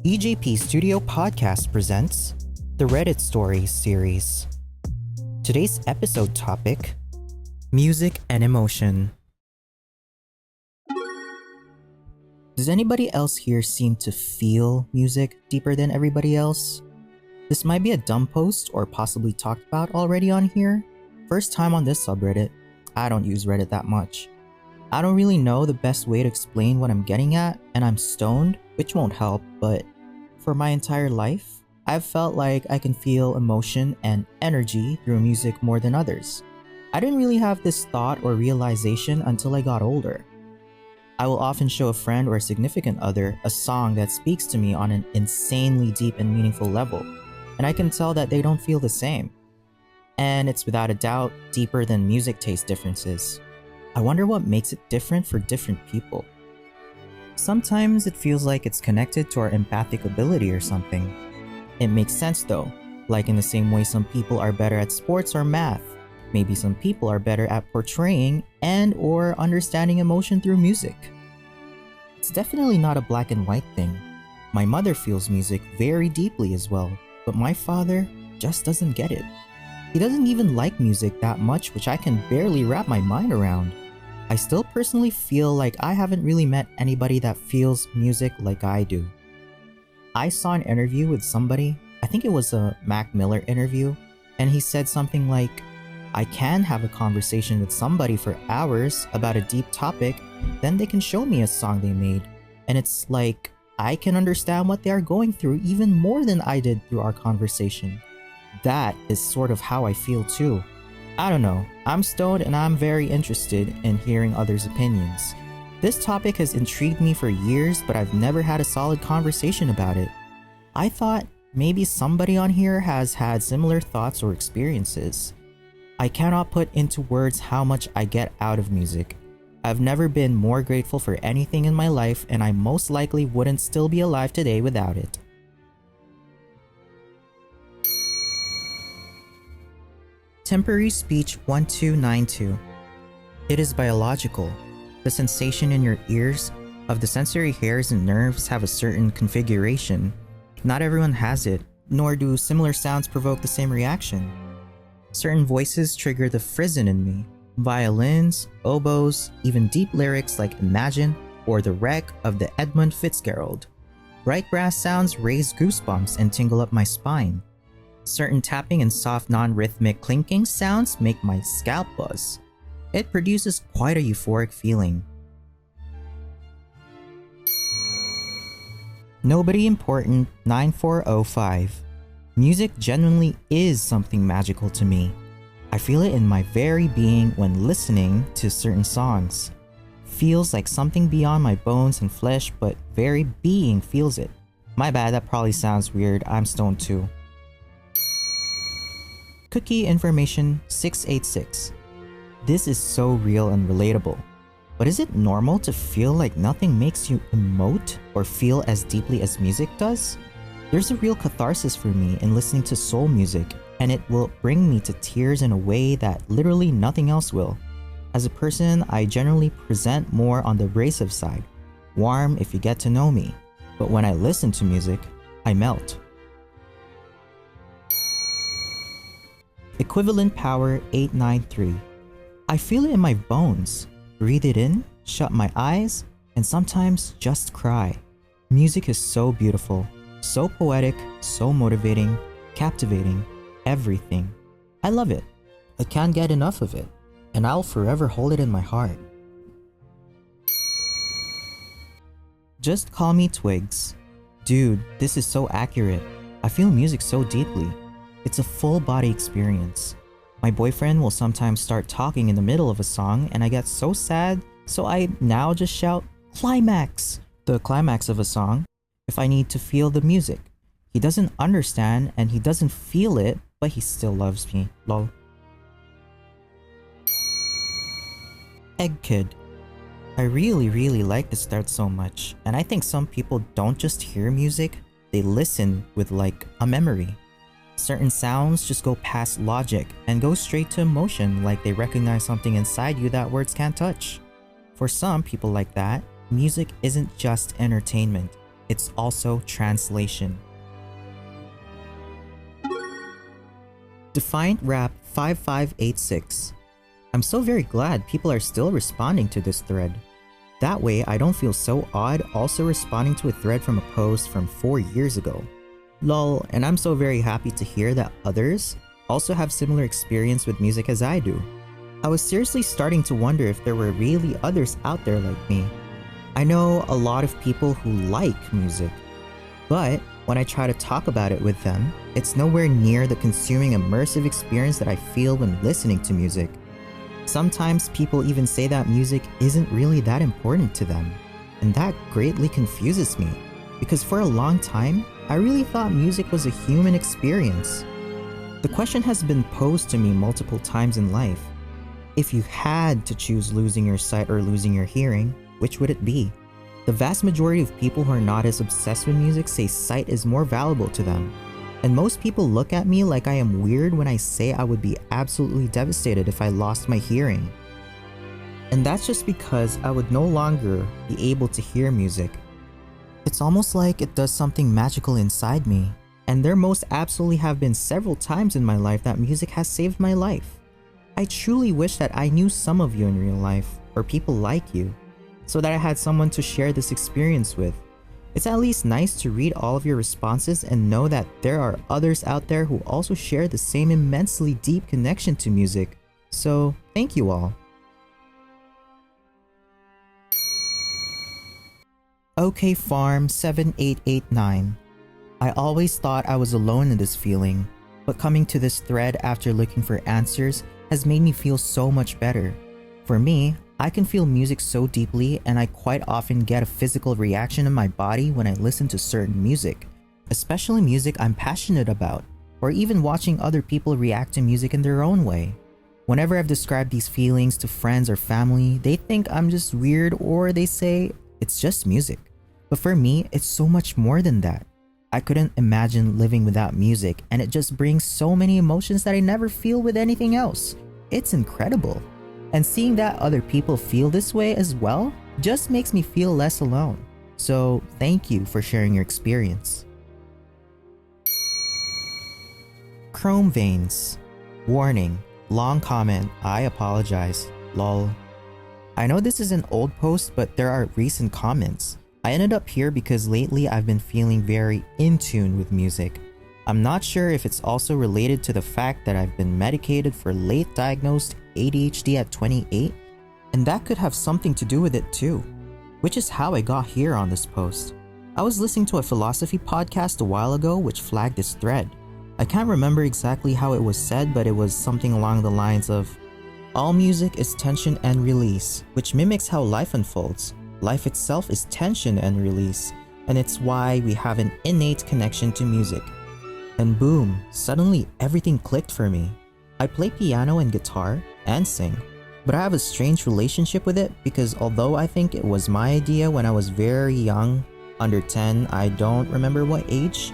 ejpstudiospodcast presents the Reddit Stories series. Today's episode topic: music and emotion. Does anybody else here seem to feel music deeper than everybody else? This might be a dumb post or possibly talked about already on here. First time on this subreddit. I don't use Reddit that much. I don't really know the best way to explain what I'm getting at, and I'm stoned, which won't help, but for my entire life, I've felt like I can feel emotion and energy through music more than others. I didn't really have this thought or realization until I got older. I will often show a friend or a significant other a song that speaks to me on an insanely deep and meaningful level, and I can tell that they don't feel the same. And it's without a doubt deeper than music taste differences. I wonder what makes it different for different people. Sometimes it feels like it's connected to our empathic ability or something. It makes sense though, like in the same way some people are better at sports or math. Maybe some people are better at portraying and or understanding emotion through music. It's definitely not a black and white thing. My mother feels music very deeply as well, but my father just doesn't get it. He doesn't even like music that much, which I can barely wrap my mind around. I still personally feel like I haven't really met anybody that feels music like I do. I saw an interview with somebody, I think it was a Mac Miller interview, and he said something like, I can have a conversation with somebody for hours about a deep topic, then they can show me a song they made, and it's like I can understand what they are going through even more than I did through our conversation. That is sort of how I feel too. I don't know, I'm stoned and I'm very interested in hearing others' opinions. This topic has intrigued me for years, but I've never had a solid conversation about it. I thought maybe somebody on here has had similar thoughts or experiences. I cannot put into words how much I get out of music. I've never been more grateful for anything in my life, and I most likely wouldn't still be alive today without it. Temporary Speech 1292. It is biological. The sensation in your ears of the sensory hairs and nerves have a certain configuration. Not everyone has it, nor do similar sounds provoke the same reaction. Certain voices trigger the frisson in me. Violins, oboes, even deep lyrics like Imagine or The Wreck of the Edmund Fitzgerald. Bright brass sounds raise goosebumps and tingle up my spine. Certain tapping and soft non-rhythmic clinking sounds make my scalp buzz. It produces quite a euphoric feeling. Nobody Important 9405. Music genuinely is something magical to me. I feel it in my very being when listening to certain songs. Feels like something beyond my bones and flesh, but very being feels it. My bad, that probably sounds weird. I'm stoned too. Cookie Information 686. This is so real and relatable. But is it normal to feel like nothing makes you emote or feel as deeply as music does? There's a real catharsis for me in listening to soul music, and it will bring me to tears in a way that literally nothing else will. As a person, I generally present more on the abrasive side, warm if you get to know me, but when I listen to music, I melt. Equivalent Power 893. I feel it in my bones. Breathe it in, shut my eyes, and sometimes just cry. Music is so beautiful, so poetic, so motivating, captivating, everything. I love it. I can't get enough of it, and I'll forever hold it in my heart. Just Call Me Twigs. Dude, this is so accurate. I feel music so deeply. It's a full body experience. My boyfriend will sometimes start talking in the middle of a song and I get so sad, so I now just shout climax, the climax of a song, if I need to feel the music. He doesn't understand and he doesn't feel it, but he still loves me, lol. Egg Kid. I really like this start so much, and I think some people don't just hear music, they listen with like a memory. Certain sounds just go past logic and go straight to emotion, like they recognize something inside you that words can't touch. For some people like that, music isn't just entertainment, it's also translation. Defiant Rap 5586. I'm so very glad people are still responding to this thread. That way I don't feel so odd also responding to a thread from a post from 4 years ago. Lol, and I'm so very happy to hear that others also have similar experience with music as I do. I was seriously starting to wonder if there were really others out there like me. I know a lot of people who like music, but when I try to talk about it with them, it's nowhere near the consuming immersive experience that I feel when listening to music. Sometimes people even say that music isn't really that important to them, and that greatly confuses me, because for a long time, I really thought music was a human experience. The question has been posed to me multiple times in life. If you had to choose losing your sight or losing your hearing, which would it be? The vast majority of people who are not as obsessed with music say sight is more valuable to them. And most people look at me like I am weird when I say I would be absolutely devastated if I lost my hearing. And that's just because I would no longer be able to hear music. It's almost like it does something magical inside me. And there most absolutely have been several times in my life that music has saved my life. I truly wish that I knew some of you in real life, or people like you, so that I had someone to share this experience with. It's at least nice to read all of your responses and know that there are others out there who also share the same immensely deep connection to music. So, thank you all. OK Farm 7889. I always thought I was alone in this feeling, but coming to this thread after looking for answers has made me feel so much better. For me, I can feel music so deeply, and I quite often get a physical reaction in my body when I listen to certain music, especially music I'm passionate about, or even watching other people react to music in their own way. Whenever I've described these feelings to friends or family, they think I'm just weird, or they say it's just music. But for me, it's so much more than that. I couldn't imagine living without music, and it just brings so many emotions that I never feel with anything else. It's incredible. And seeing that other people feel this way as well just makes me feel less alone. So thank you for sharing your experience. Chrome Veins. Warning. Long comment. I apologize. Lol. I know this is an old post, but there are recent comments. I ended up here because lately I've been feeling very in tune with music. I'm not sure if it's also related to the fact that I've been medicated for late diagnosed ADHD at 28, and that could have something to do with it too, which is how I got here on this post. I was listening to a philosophy podcast a while ago which flagged this thread. I can't remember exactly how it was said, but it was something along the lines of, all music is tension and release, which mimics how life unfolds. Life itself is tension and release, and it's why we have an innate connection to music. And boom, suddenly everything clicked for me. I play piano and guitar and sing, but I have a strange relationship with it because although I think it was my idea when I was very young, under 10, I don't remember what age,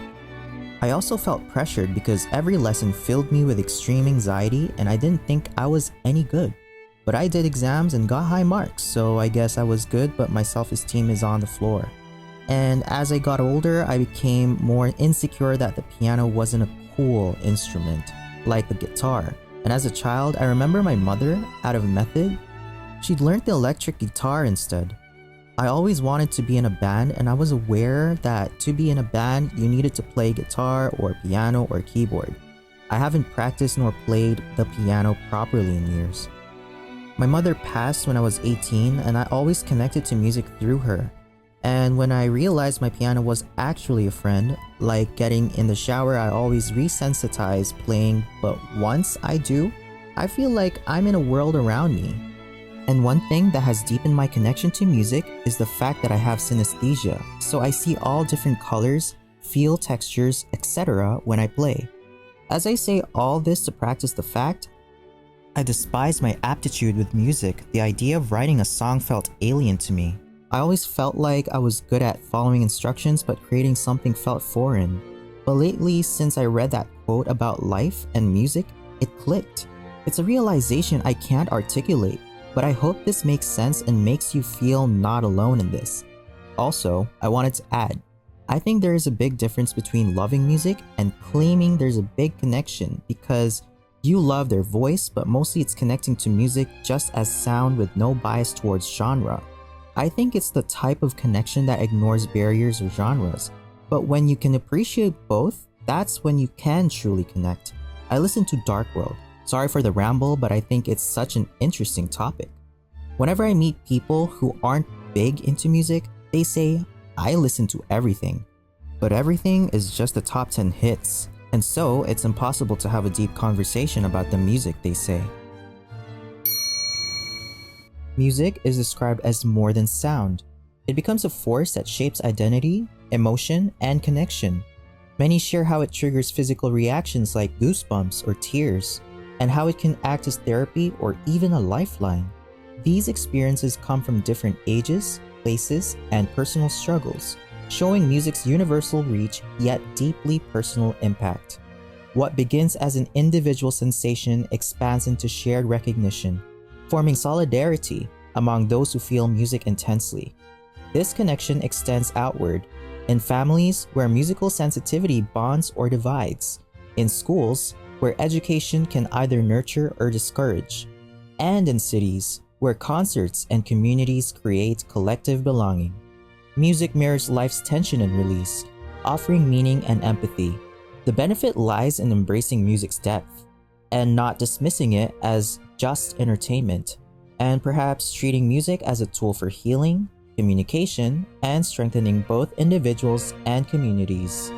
I also felt pressured because every lesson filled me with extreme anxiety and I didn't think I was any good. But I did exams and got high marks, so I guess I was good, but my self-esteem is on the floor. And as I got older, I became more insecure that the piano wasn't a cool instrument, like the guitar. And as a child, I remember my mother, out of method, she'd learned the electric guitar instead. I always wanted to be in a band, and I was aware that to be in a band, you needed to play guitar or piano or keyboard. I haven't practiced nor played the piano properly in years. My mother passed when I was 18, and I always connected to music through her. And when I realized my piano was actually a friend, like getting in the shower, I always resensitize playing, but once I do, I feel like I'm in a world around me. And one thing that has deepened my connection to music is the fact that I have synesthesia, so I see all different colors, feel textures, etc. when I play. As I say all this to practice the fact, I despise my aptitude with music. The idea of writing a song felt alien to me. I always felt like I was good at following instructions, but creating something felt foreign. But lately, since I read that quote about life and music, it clicked. It's a realization I can't articulate, but I hope this makes sense and makes you feel not alone in this. Also, I wanted to add, I think there is a big difference between loving music and claiming there's a big connection, because you love their voice, but mostly it's connecting to music just as sound with no bias towards genre. I think it's the type of connection that ignores barriers or genres, but when you can appreciate both, that's when you can truly connect. I listen to Dark World. Sorry for the ramble, but I think it's such an interesting topic. Whenever I meet people who aren't big into music, they say, I listen to everything. But everything is just the top 10 hits, and so it's impossible to have a deep conversation about the music, they say. Music is described as more than sound. It becomes a force that shapes identity, emotion, and connection. Many share how it triggers physical reactions like goosebumps or tears, and how it can act as therapy or even a lifeline. These experiences come from different ages, places, and personal struggles, showing music's universal reach yet deeply personal impact. What begins as an individual sensation expands into shared recognition, forming solidarity among those who feel music intensely. This connection extends outward, in families where musical sensitivity bonds or divides, in schools where education can either nurture or discourage, and in cities where concerts and communities create collective belonging. Music mirrors life's tension and release, offering meaning and empathy. The benefit lies in embracing music's depth and not dismissing it as just entertainment, and perhaps treating music as a tool for healing, communication, and strengthening both individuals and communities.